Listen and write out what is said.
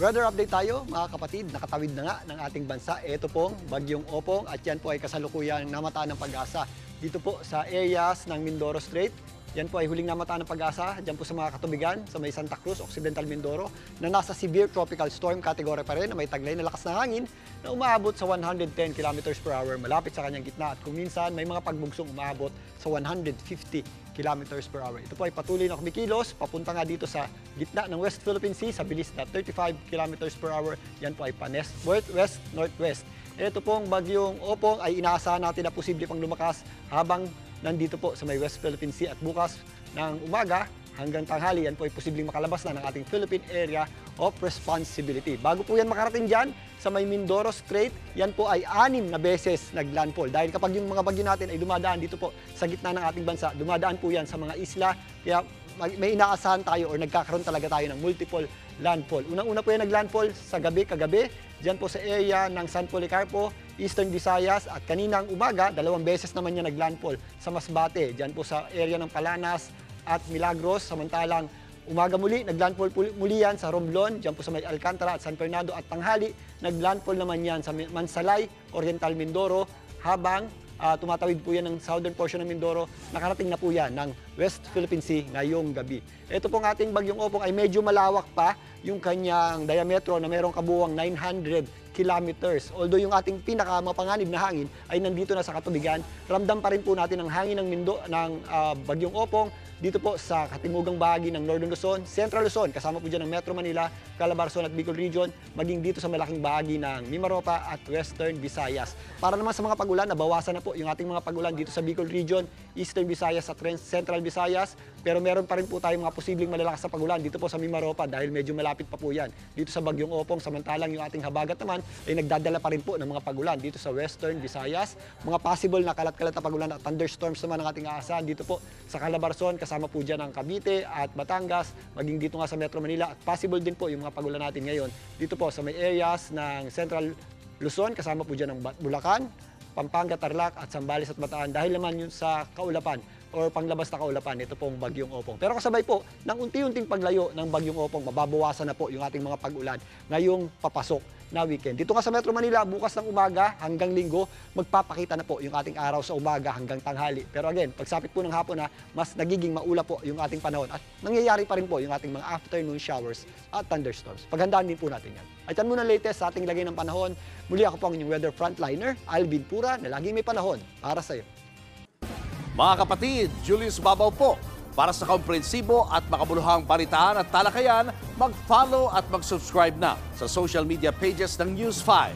Weather update tayo mga kapatid, nakatawid na nga ng ating bansa. Ito pong Bagyong Opong at yan po ay kasalukuyang namataan ng pag-asa. Dito po sa areas ng Mindoro Strait, yan po ay huling namataan ng pag-asa dyan po sa mga katubigan sa may Santa Cruz, Occidental Mindoro na nasa severe tropical storm category pa rin na may taglay na lakas ng hangin na umaabot sa 110 km/h malapit sa kanyang gitna at kung minsan may mga pagbugsong umaabot sa 150 km/h. Ito po ay patuloy na kumikilos papunta nga dito sa gitna ng West Philippine Sea sa bilis na 35 km/h. Yan po ay west-northwest. Ito pong Bagyong Opong ay inaasahan natin na posible pang lumakas habang nandito po sa may West Philippine Sea at bukas ng umaga hanggang tanghali, yan po ay posibleng makalabas na ng ating Philippine Area of Responsibility. Bago po yan makarating dyan sa may Mindoro Strait, yan po ay 6 na beses naglandfall. Dahil kapag yung mga bagyo natin ay dumadaan dito po sa gitna ng ating bansa, dumadaan po yan sa mga isla, kaya may inaasahan tayo or nagkakaroon talaga tayo ng multiple landfall. Unang-una po yan naglandfall sa kagabi, dyan po sa area ng San Policarpo, Eastern Visayas at kaninang umaga, 2 beses naman niya naglandfall sa Masbate, dyan po sa area ng Palanas at Milagros. Samantalang umaga muli, naglandfall muli yan sa Romblon, dyan po sa may Alcantara at San Fernando at tanghali, naglandfall naman yan sa Mansalay, Oriental Mindoro, habang tumatawid po yan ng southern portion ng Mindoro, nakarating na po yan ng West Philippine Sea ngayong gabi. Ito pong ating Bagyong Opong ay medyo malawak pa yung kanyang diametro na mayroong kabuuang 900 kilometers. Although yung ating pinakamapanganib na hangin ay nandito na sa katubigan, ramdam pa rin po natin ang hangin ng Bagyong Opong dito po sa katimugang bahagi ng Northern Luzon, Central Luzon, kasama po dyan ng Metro Manila, Calabarzon at Bicol Region, maging dito sa malaking bahagi ng Mimaropa at Western Visayas. Para naman sa mga pagulan, nabawasan na po yung ating mga pagulan dito sa Bicol Region, Eastern Visayas at Central Visayas, pero meron pa rin po tayong mga posibleng malalakas na pagulan dito po sa Mimaropa dahil medyo malapit pa po yan dito sa Bagyong Opong, samantalang yung ating habagat naman ay nagdadala pa rin po ng mga pagulan dito sa Western Visayas, mga possible na kalat-kalat na pagulan at thunderstorms naman ang ating aasahan dito po sa Calabarzon, kasama po dyan ang Cavite at Batangas, maging dito nga sa Metro Manila at possible din po yung mga pagulan natin ngayon dito po sa may areas ng Central Luzon, kasama po dyan ang Bulacan, Pampanga, Tarlac at Zambales at Bataan dahil naman yun sa kaulapan or panglabas na kaulapan, ito pong Bagyong Opong. Pero kasabay po, ng unti-unting paglayo ng Bagyong Opong, mababawasan na po yung ating mga pag-ulan ngayong papasok na weekend. Dito nga sa Metro Manila, bukas ng umaga hanggang linggo, magpapakita na po yung ating araw sa umaga hanggang tanghali. Pero again, pagsapit po ng hapon na, mas nagiging maula po yung ating panahon at nangyayari pa rin po yung ating mga afternoon showers at thunderstorms. Paghandaan din po natin yan. At yan muna latest sa ating lagay ng panahon. Muli ako po ang inyong weather frontliner, Alvin Pura, na laging may panahon para sa iyo. Mga kapatid, Julius Babaw po. Para sa komprehensibo at makabuluhang balitaan at talakayan, mag-follow at mag-subscribe na sa social media pages ng News 5.